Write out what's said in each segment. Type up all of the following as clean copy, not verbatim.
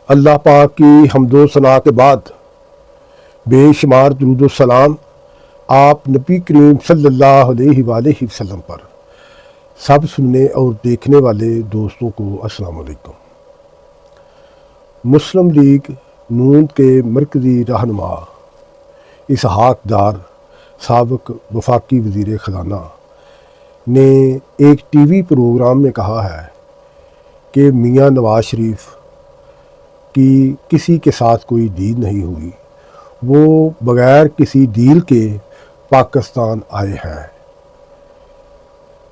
اللہ پاک کی حمد و ثنا کے بعد بے شمار درود و سلام آپ نبی کریم صلی اللہ علیہ وآلہ وسلم پر، سب سننے اور دیکھنے والے دوستوں کو السلام علیکم۔ مسلم لیگ نون کے مرکزی رہنما اسحاق ڈار سابق وفاقی وزیر خزانہ نے ایک ٹی وی پروگرام میں کہا ہے کہ میاں نواز شریف کی کسی کے ساتھ کوئی ڈیل نہیں ہوئی، وہ بغیر کسی ڈیل کے پاکستان آئے ہیں۔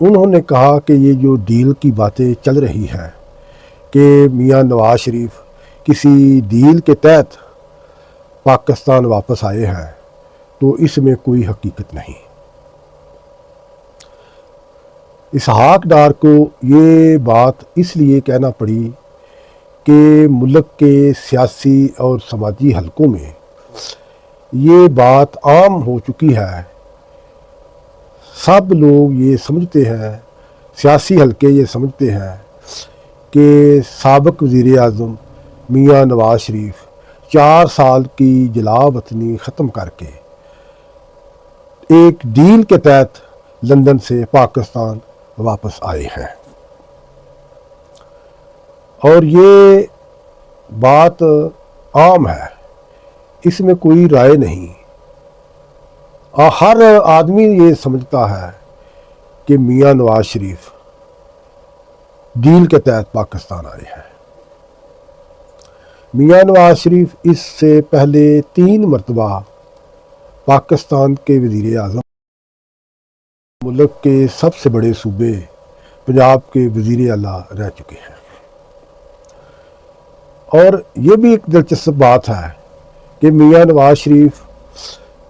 انہوں نے کہا کہ یہ جو ڈیل کی باتیں چل رہی ہیں کہ میاں نواز شریف کسی ڈیل کے تحت پاکستان واپس آئے ہیں، تو اس میں کوئی حقیقت نہیں۔ اسحاق ڈار کو یہ بات اس لیے کہنا پڑی کہ ملک کے سیاسی اور سماجی حلقوں میں یہ بات عام ہو چکی ہے، سب لوگ یہ سمجھتے ہیں، سیاسی حلقے یہ سمجھتے ہیں کہ سابق وزیر اعظم میاں نواز شریف 4 سال کی جلا وطنی ختم کر کے ایک ڈیل کے تحت لندن سے پاکستان واپس آئے ہیں، اور یہ بات عام ہے، اس میں کوئی رائے نہیں۔ ہر آدمی یہ سمجھتا ہے کہ میاں نواز شریف ڈیل کے تحت پاکستان آئے ہیں۔ میاں نواز شریف اس سے پہلے 3 مرتبہ پاکستان کے وزیر اعظم، ملک کے سب سے بڑے صوبے پنجاب کے وزیر اعلیٰ رہ چکے ہیں۔ اور یہ بھی ایک دلچسپ بات ہے کہ میاں نواز شریف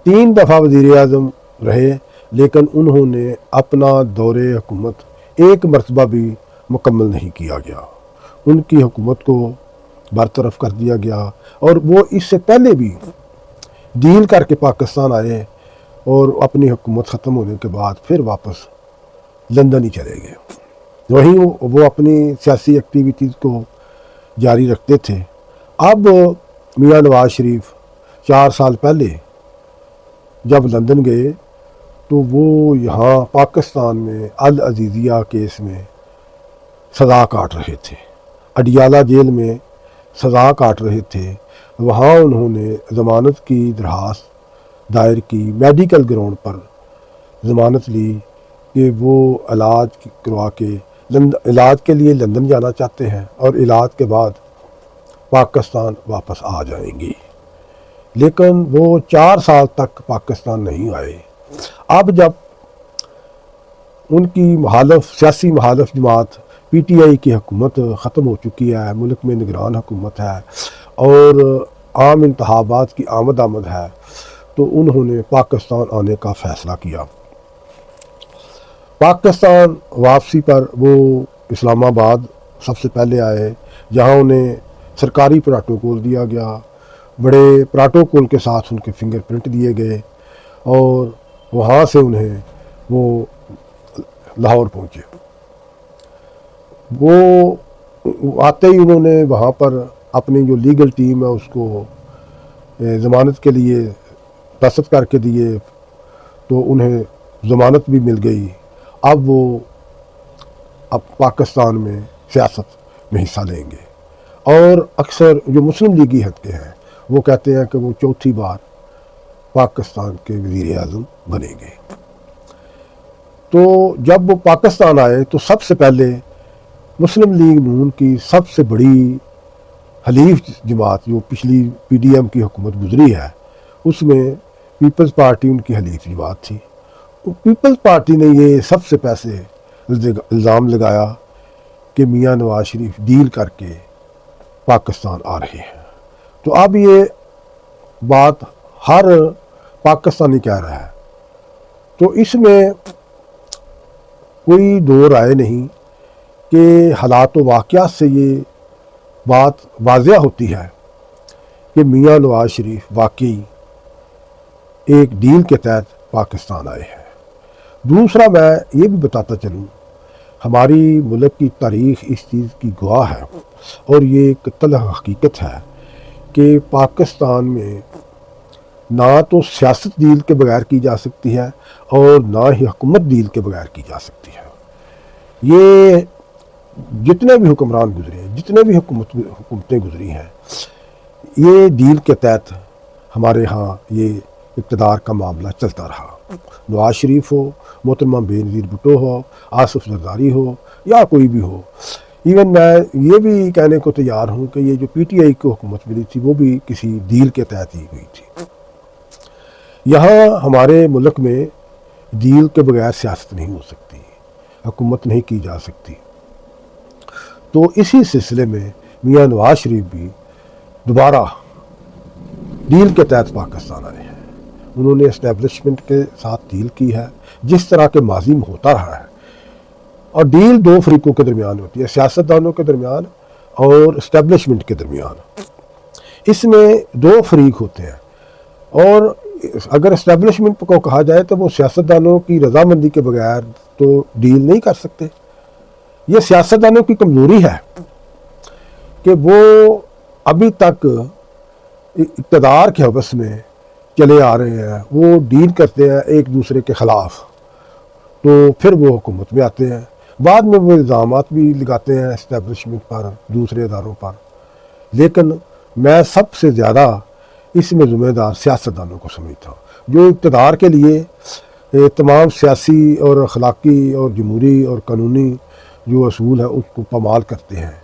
3 دفعہ وزیر اعظم رہے، لیکن انہوں نے اپنا دور حکومت ایک مرتبہ بھی مکمل نہیں کیا گیا، ان کی حکومت کو برطرف کر دیا گیا، اور وہ اس سے پہلے بھی ڈیل کر کے پاکستان آئے اور اپنی حکومت ختم ہونے کے بعد پھر واپس لندن ہی چلے گئے، وہیں وہ اپنی سیاسی ایکٹیویٹیز کو جاری رکھتے تھے۔ اب میاں نواز شریف 4 سال پہلے جب لندن گئے تو وہ یہاں پاکستان میں العزیزیہ کیس میں سزا کاٹ رہے تھے، اڈیالہ جیل میں سزا کاٹ رہے تھے۔ وہاں انہوں نے ضمانت کی درخواست دائر کی، میڈیکل گراؤنڈ پر ضمانت لی کہ وہ علاج کروا کے علاج کے لیے لندن جانا چاہتے ہیں اور علاج کے بعد پاکستان واپس آ جائیں گی، لیکن وہ 4 سال تک پاکستان نہیں آئے۔ اب جب ان کی سیاسی محالف جماعت پی ٹی آئی کی حکومت ختم ہو چکی ہے، ملک میں نگران حکومت ہے اور عام انتخابات کی آمد ہے، تو انہوں نے پاکستان آنے کا فیصلہ کیا۔ پاکستان واپسی پر وہ اسلام آباد سب سے پہلے آئے، جہاں انہیں سرکاری پروٹوکول دیا گیا، بڑے پروٹوکول کے ساتھ ان کے فنگر پرنٹ دیے گئے، اور وہاں سے انہیں وہ لاہور پہنچے۔ وہ آتے ہی انہوں نے وہاں پر اپنی جو لیگل ٹیم ہے اس کو ضمانت کے لیے دستخط کر کے دیے، تو انہیں ضمانت بھی مل گئی۔ اب وہ پاکستان میں سیاست میں حصہ لیں گے، اور اکثر جو مسلم لیگی حلقے ہیں وہ کہتے ہیں کہ وہ 4تھی بار پاکستان کے وزیر اعظم بنیں گے۔ تو جب وہ پاکستان آئے تو سب سے پہلے مسلم لیگ نون کی سب سے بڑی حلیف جماعت، جو پچھلی پی ڈی ایم کی حکومت گزری ہے، اس میں پیپلز پارٹی ان کی حلیف جماعت تھی۔ پیپلز پارٹی نے یہ سب سے پہلے الزام لگایا کہ میاں نواز شریف ڈیل کر کے پاکستان آ رہے ہیں، تو اب یہ بات ہر پاکستانی کہہ رہا ہے، تو اس میں کوئی دو رائے نہیں کہ حالات و واقعات سے یہ بات واضح ہوتی ہے کہ میاں نواز شریف واقعی ایک ڈیل کے تحت پاکستان آئے ہیں۔ دوسرا میں یہ بھی بتاتا چلوں، ہماری ملک کی تاریخ اس چیز کی گواہ ہے اور یہ ایک تلخ حقیقت ہے کہ پاکستان میں نہ تو سیاست ڈیل کے بغیر کی جا سکتی ہے اور نہ ہی حکومت ڈیل کے بغیر کی جا سکتی ہے۔ یہ جتنے بھی حکمران گزرے ہیں، جتنے بھی حکومتیں گزری ہیں، یہ ڈیل کے تحت ہمارے ہاں یہ اقتدار کا معاملہ چلتا رہا۔ نواز شریف ہو، محترمہ بے نظیر بھٹو ہو، آصف زرداری ہو یا کوئی بھی ہو۔ ایون میں یہ بھی کہنے کو تیار ہوں کہ یہ جو پی ٹی آئی کو حکومت ملی تھی وہ بھی کسی ڈیل کے تحت ہی ہوئی تھی۔ یہاں ہمارے ملک میں ڈیل کے بغیر سیاست نہیں ہو سکتی، حکومت نہیں کی جا سکتی۔ تو اسی سلسلے میں میاں نواز شریف بھی دوبارہ ڈیل کے تحت پاکستان آئے ہیں۔ انہوں نے اسٹیبلشمنٹ کے ساتھ ڈیل کی ہے، جس طرح کے ماضی میں ہوتا رہا ہے۔ اور ڈیل دو فریقوں کے درمیان ہوتی ہے، سیاستدانوں کے درمیان اور اسٹیبلشمنٹ کے درمیان۔ اس میں دو فریق ہوتے ہیں، اور اگر اسٹیبلشمنٹ کو کہا جائے تو وہ سیاستدانوں کی رضامندی کے بغیر تو ڈیل نہیں کر سکتے۔ یہ سیاستدانوں کی کمزوری ہے کہ وہ ابھی تک اقتدار کے حوث میں چلے آ رہے ہیں، وہ ڈیل کرتے ہیں ایک دوسرے کے خلاف، تو پھر وہ حکومت میں آتے ہیں، بعد میں وہ الزامات بھی لگاتے ہیں اسٹیبلشمنٹ پر، دوسرے اداروں پر۔ لیکن میں سب سے زیادہ اس میں ذمہ دار سیاستدانوں کو سمجھتا ہوں، جو اقتدار کے لیے تمام سیاسی اور اخلاقی اور جمہوری اور قانونی جو اصول ہیں اس کو پامال کرتے ہیں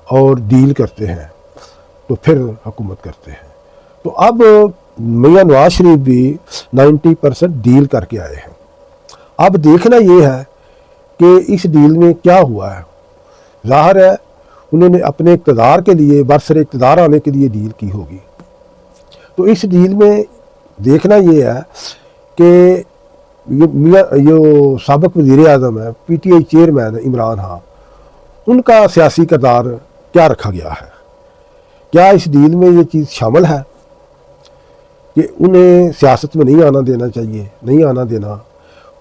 اور ڈیل کرتے ہیں، تو پھر حکومت کرتے ہیں۔ تو اب میاں نواز شریف بھی 90% ڈیل کر کے آئے ہیں۔ اب دیکھنا یہ ہے کہ اس ڈیل میں کیا ہوا ہے۔ ظاہر ہے انہوں نے اپنے اقتدار کے لیے، برسر اقتدار آنے کے لیے ڈیل کی ہوگی۔ تو اس ڈیل میں دیکھنا یہ ہے کہ یہ سابق وزیر اعظم ہے، P T I chairman Imran Khan, ان کا سیاسی کردار کیا رکھا گیا ہے۔ کیا اس ڈیل میں یہ چیز شامل ہے کہ انہیں سیاست میں نہیں آنا دینا چاہیے، نہیں آنا دینا،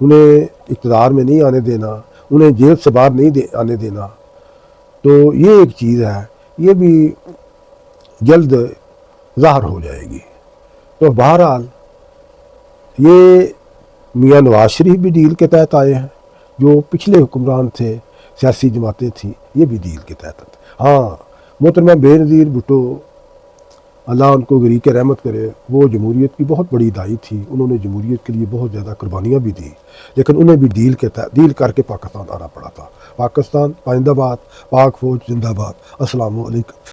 انہیں اقتدار میں نہیں آنے دینا، انہیں جیل سے باہر نہیں آنے دینا؟ تو یہ ایک چیز ہے، یہ بھی جلد ظاہر ہو جائے گی۔ تو بہرحال یہ میاں نواز شریف بھی ڈیل کے تحت آئے ہیں، جو پچھلے حکمران تھے، سیاسی جماعتیں تھیں، یہ بھی ڈیل کے تحت۔ ہاں، محترمہ بے نظیر بھٹو، اللہ ان کو غریق رحمت کرے، وہ جمہوریت کی بہت بڑی داعی تھی، انہوں نے جمہوریت کے لیے بہت زیادہ قربانیاں بھی دی، لیکن انہیں بھی ڈیل کر کے پاکستان آنا پڑا تھا۔ پاکستان پائندہ باد، پاک فوج زندہ باد۔ السلام علیکم۔